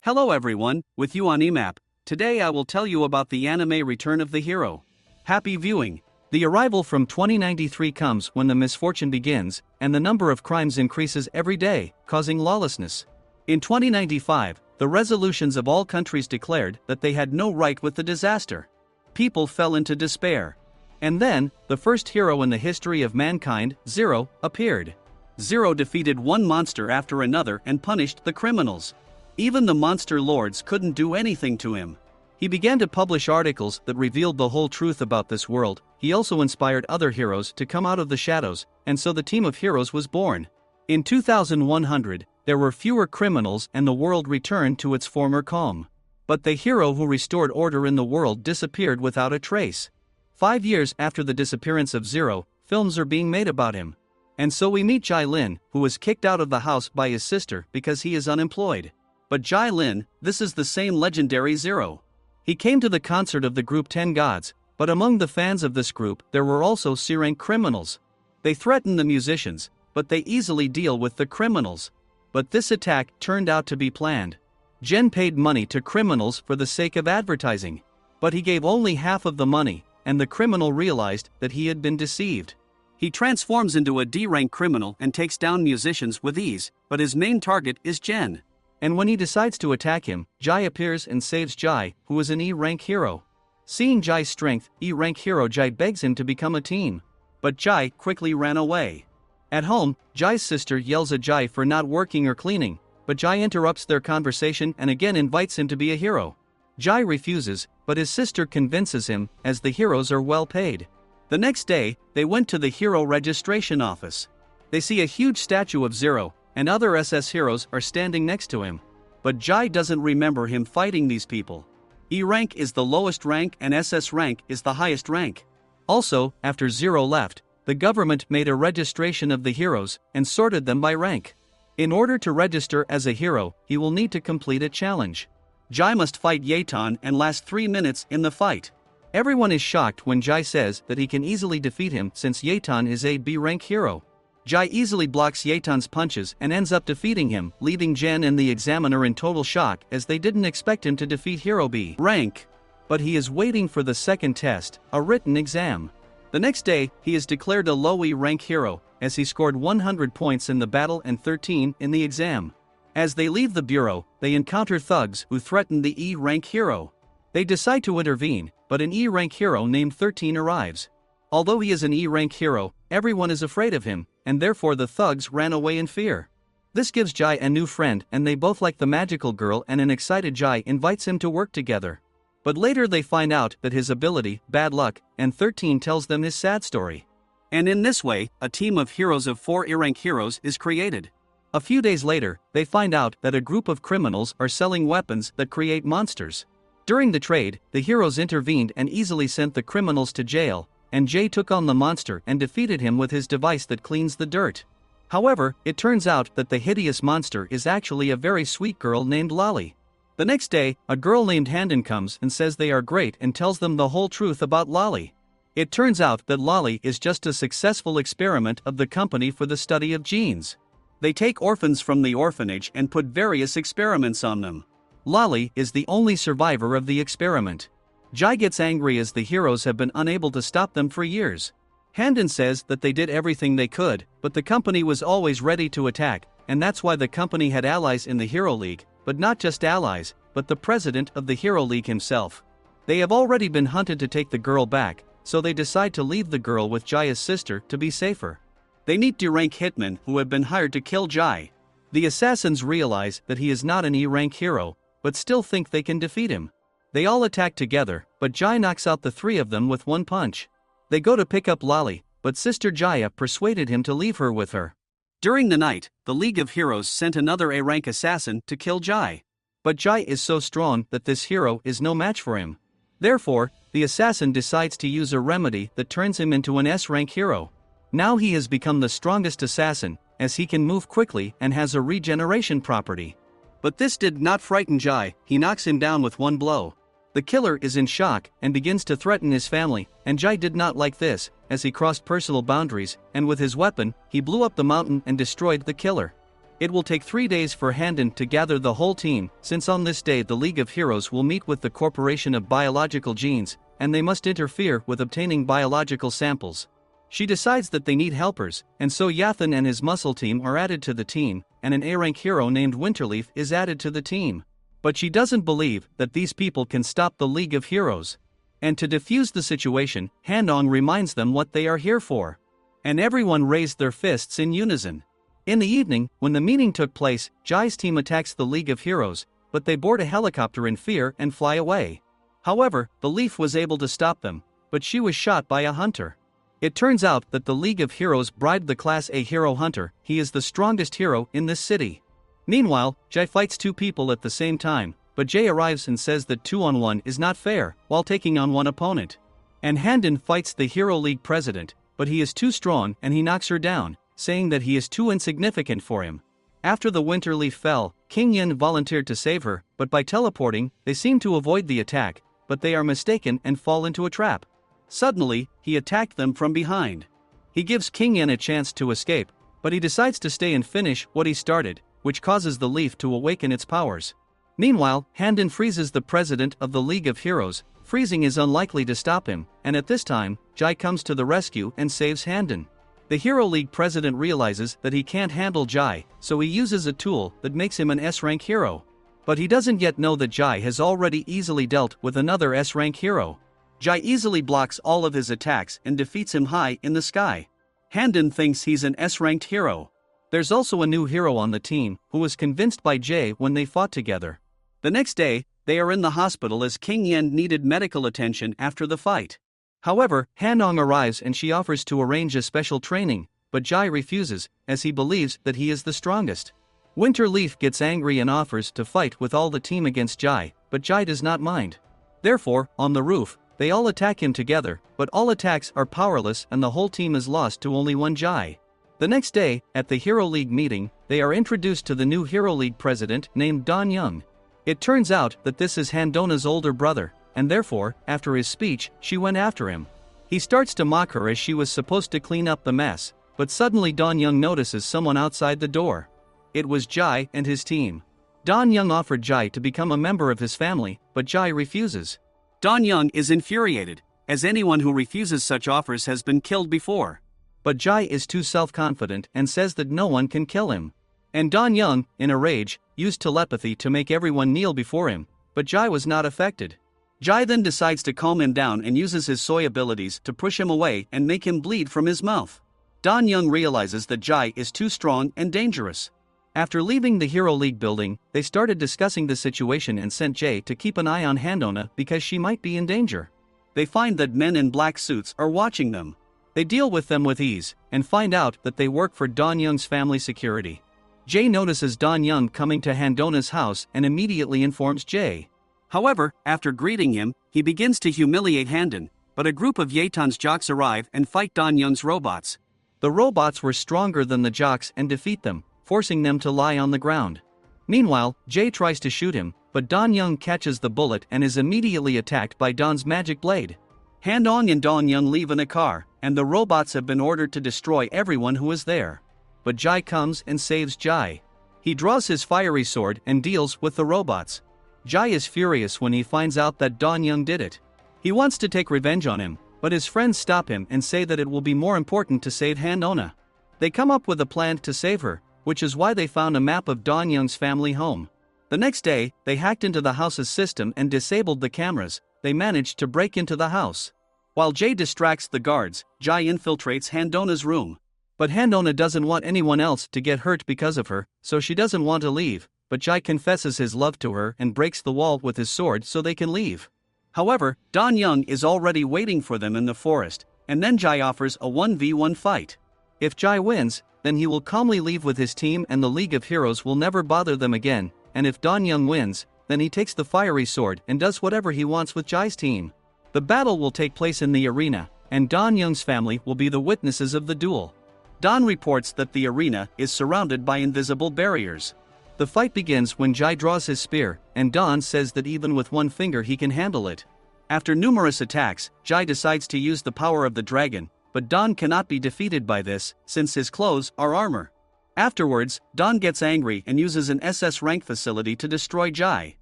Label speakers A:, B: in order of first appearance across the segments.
A: Hello everyone, with you on AniMap. Today I will tell you about the anime Return of the Hero. Happy viewing! The arrival from 2093 comes when the misfortune begins, and the number of crimes increases every day, causing lawlessness. In 2095, the resolutions of all countries declared that they had no right with the disaster. People fell into despair. And then, the first hero in the history of mankind, Zero, appeared. Zero defeated one monster after another and punished the criminals. Even the monster lords couldn't do anything to him. He began to publish articles that revealed the whole truth about this world. He also inspired other heroes to come out of the shadows, and so the team of heroes was born. In 2100, there were fewer criminals and the world returned to its former calm. But the hero who restored order in the world disappeared without a trace. 5 years after the disappearance of Zero, films are being made about him. And so we meet Jai Lin, who was kicked out of the house by his sister because he is unemployed. But Jai Lin, this is the same legendary Zero. He came to the concert of the group 10 Gods, but among the fans of this group there were also C-rank criminals. They threaten the musicians, but they easily deal with the criminals. But this attack turned out to be planned. Jen paid money to criminals for the sake of advertising. But he gave only half of the money, and the criminal realized that he had been deceived. He transforms into a D-rank criminal and takes down musicians with ease, but his main target is Jen. And when he decides to attack him, Jai appears and saves Jai, who is an E-rank hero. Seeing Jai's strength, E-rank hero Jai begs him to become a team. But Jai quickly ran away. At home, Jai's sister yells at Jai for not working or cleaning, but Jai interrupts their conversation and again invites him to be a hero. Jai refuses, but his sister convinces him, as the heroes are well paid. The next day, they went to the hero registration office. They see a huge statue of Zero, and other SS heroes are standing next to him. But Jai doesn't remember him fighting these people. E rank is the lowest rank and SS rank is the highest rank. Also, after Zero left, the government made a registration of the heroes and sorted them by rank. In order to register as a hero, he will need to complete a challenge. Jai must fight Yaton and last 3 minutes in the fight. Everyone is shocked when Jai says that he can easily defeat him since Yaton is a B-rank hero. Jai easily blocks Yaton's punches and ends up defeating him, leaving Jen and the examiner in total shock as they didn't expect him to defeat Hero B rank. But he is waiting for the second test, a written exam. The next day, he is declared a low E rank hero, as he scored 100 points in the battle and 13 in the exam. As they leave the bureau, they encounter thugs who threaten the E rank hero. They decide to intervene, but an E rank hero named 13 arrives. Although he is an E rank hero, everyone is afraid of him, and therefore the thugs ran away in fear. This gives Jai a new friend and they both like the magical girl, and an excited Jai invites him to work together. But later they find out that his ability, bad luck, and 13 tells them his sad story. And in this way, a team of heroes of 4 E-rank heroes is created. A few days later, they find out that a group of criminals are selling weapons that create monsters. During the trade, the heroes intervened and easily sent the criminals to jail, and Jay took on the monster and defeated him with his device that cleans the dirt. However, it turns out that the hideous monster is actually a very sweet girl named Lolly. The next day, a girl named Handon comes and says they are great and tells them the whole truth about Lolly. It turns out that Lolly is just a successful experiment of the company for the study of genes. They take orphans from the orphanage and put various experiments on them. Lolly is the only survivor of the experiment. Jai gets angry as the heroes have been unable to stop them for years. Handon says that they did everything they could, but the company was always ready to attack, and that's why the company had allies in the Hero League, but not just allies, but the president of the Hero League himself. They have already been hunted to take the girl back, so they decide to leave the girl with Jai's sister to be safer. They meet D-rank hitmen who have been hired to kill Jai. The assassins realize that he is not an E-rank hero, but still think they can defeat him. They all attack together, but Jai knocks out the 3 of them with one punch. They go to pick up Lolly, but Sister Jaya persuaded him to leave her with her. During the night, the League of Heroes sent another A-rank assassin to kill Jai. But Jai is so strong that this hero is no match for him. Therefore, the assassin decides to use a remedy that turns him into an S-rank hero. Now he has become the strongest assassin, as he can move quickly and has a regeneration property. But this did not frighten Jai, he knocks him down with one blow. The killer is in shock and begins to threaten his family, and Jai did not like this, as he crossed personal boundaries, and with his weapon, he blew up the mountain and destroyed the killer. It will take 3 days for Handon to gather the whole team, since on this day the League of Heroes will meet with the Corporation of Biological Genes, and they must interfere with obtaining biological samples. She decides that they need helpers, and so Yathan and his muscle team are added to the team, and an A-rank hero named Winterleaf is added to the team. But she doesn't believe that these people can stop the League of Heroes. And to defuse the situation, Handong reminds them what they are here for. And everyone raised their fists in unison. In the evening, when the meeting took place, Jai's team attacks the League of Heroes, but they board a helicopter in fear and fly away. However, the Leaf was able to stop them, but she was shot by a hunter. It turns out that the League of Heroes bribed the Class A hero hunter. He is the strongest hero in this city. Meanwhile, Jai fights 2 people at the same time, but Jai arrives and says that 2-on-1 is not fair, while taking on one opponent. And Handon fights the Hero League president, but he is too strong and he knocks her down, saying that he is too insignificant for him. After the Winterleaf fell, King Yin volunteered to save her, but by teleporting, they seem to avoid the attack, but they are mistaken and fall into a trap. Suddenly, he attacked them from behind. He gives King Yin a chance to escape, but he decides to stay and finish what he started, which causes the leaf to awaken its powers. Meanwhile, Handon freezes the president of the League of Heroes. Freezing is unlikely to stop him, and at this time, Jai comes to the rescue and saves Handon. The Hero League president realizes that he can't handle Jai, so he uses a tool that makes him an S-rank hero. But he doesn't yet know that Jai has already easily dealt with another S-rank hero. Jai easily blocks all of his attacks and defeats him high in the sky. Handon thinks he's an S-ranked hero. There's also a new hero on the team, who was convinced by Jai when they fought together. The next day, they are in the hospital as King Yen needed medical attention after the fight. However, Handong arrives and she offers to arrange a special training, but Jai refuses, as he believes that he is the strongest. Winterleaf gets angry and offers to fight with all the team against Jai, but Jai does not mind. Therefore, on the roof, they all attack him together, but all attacks are powerless and the whole team is lost to only one Jai. The next day, at the Hero League meeting, they are introduced to the new Hero League president named Don Young. It turns out that this is Handona's older brother, and therefore, after his speech, she went after him. He starts to mock her as she was supposed to clean up the mess, but suddenly Don Young notices someone outside the door. It was Jai and his team. Don Young offered Jai to become a member of his family, but Jai refuses. Don Young is infuriated, as anyone who refuses such offers has been killed before. But Jai is too self-confident and says that no one can kill him. And Don Young, in a rage, used telepathy to make everyone kneel before him, but Jai was not affected. Jai then decides to calm him down and uses his soy abilities to push him away and make him bleed from his mouth. Don Young realizes that Jai is too strong and dangerous. After leaving the Hero League building, they started discussing the situation and sent Jai to keep an eye on Handona because she might be in danger. They find that men in black suits are watching them. They deal with them with ease, and find out that they work for Don Young's family security. Jai notices Don Young coming to Handona's house and immediately informs Jai. However, after greeting him, he begins to humiliate Handon, but a group of Yatan's jocks arrive and fight Don Young's robots. The robots were stronger than the jocks and defeat them, forcing them to lie on the ground. Meanwhile, Jai tries to shoot him, but Don Young catches the bullet and is immediately attacked by Don's magic blade. Handong and Don Young leave in a car, and the robots have been ordered to destroy everyone who is there. But Jai comes and saves Jai. He draws his fiery sword and deals with the robots. Jai is furious when he finds out that Don Young did it. He wants to take revenge on him, but his friends stop him and say that it will be more important to save Handona. They come up with a plan to save her, which is why they found a map of Don Young's family home. The next day, they hacked into the house's system and disabled the cameras. They managed to break into the house. While Jai distracts the guards, Jai infiltrates Handona's room. But Handona doesn't want anyone else to get hurt because of her, so she doesn't want to leave, but Jai confesses his love to her and breaks the wall with his sword so they can leave. However, Don Young is already waiting for them in the forest, and then Jai offers a 1v1 fight. If Jai wins, then he will calmly leave with his team and the League of Heroes will never bother them again, and if Don Young wins, then he takes the fiery sword and does whatever he wants with Jai's team. The battle will take place in the arena, and Don Young's family will be the witnesses of the duel. Don reports that the arena is surrounded by invisible barriers. The fight begins when Jai draws his spear, and Don says that even with one finger he can handle it. After numerous attacks, Jai decides to use the power of the dragon, but Don cannot be defeated by this, since his clothes are armor. Afterwards, Don gets angry and uses an SS rank facility to destroy Jai.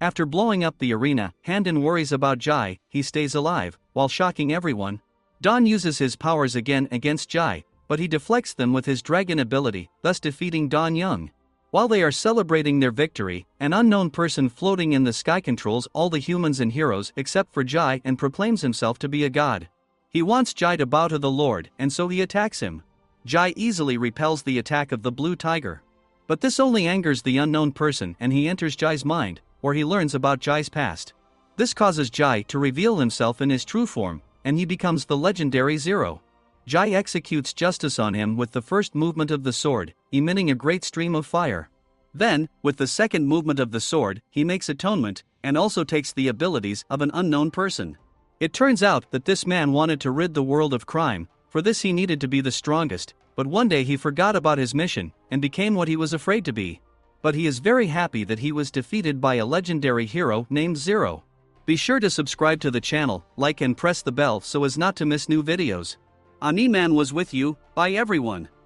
A: After blowing up the arena, Handon worries about Jai. He stays alive, while shocking everyone. Don uses his powers again against Jai, but he deflects them with his dragon ability, thus defeating Don Young. While they are celebrating their victory, an unknown person floating in the sky controls all the humans and heroes except for Jai and proclaims himself to be a god. He wants Jai to bow to the Lord, and so he attacks him. Jai easily repels the attack of the blue tiger. But this only angers the unknown person, and he enters Jai's mind, where he learns about Jai's past. This causes Jai to reveal himself in his true form, and he becomes the legendary Zero. Jai executes justice on him with the first movement of the sword, emitting a great stream of fire. Then, with the second movement of the sword, he makes atonement, and also takes the abilities of an unknown person. It turns out that this man wanted to rid the world of crime. For this he needed to be the strongest, but one day he forgot about his mission, and became what he was afraid to be. But he is very happy that he was defeated by a legendary hero named Zero. Be sure to subscribe to the channel, like and press the bell so as not to miss new videos. AniMan was with you. Bye everyone.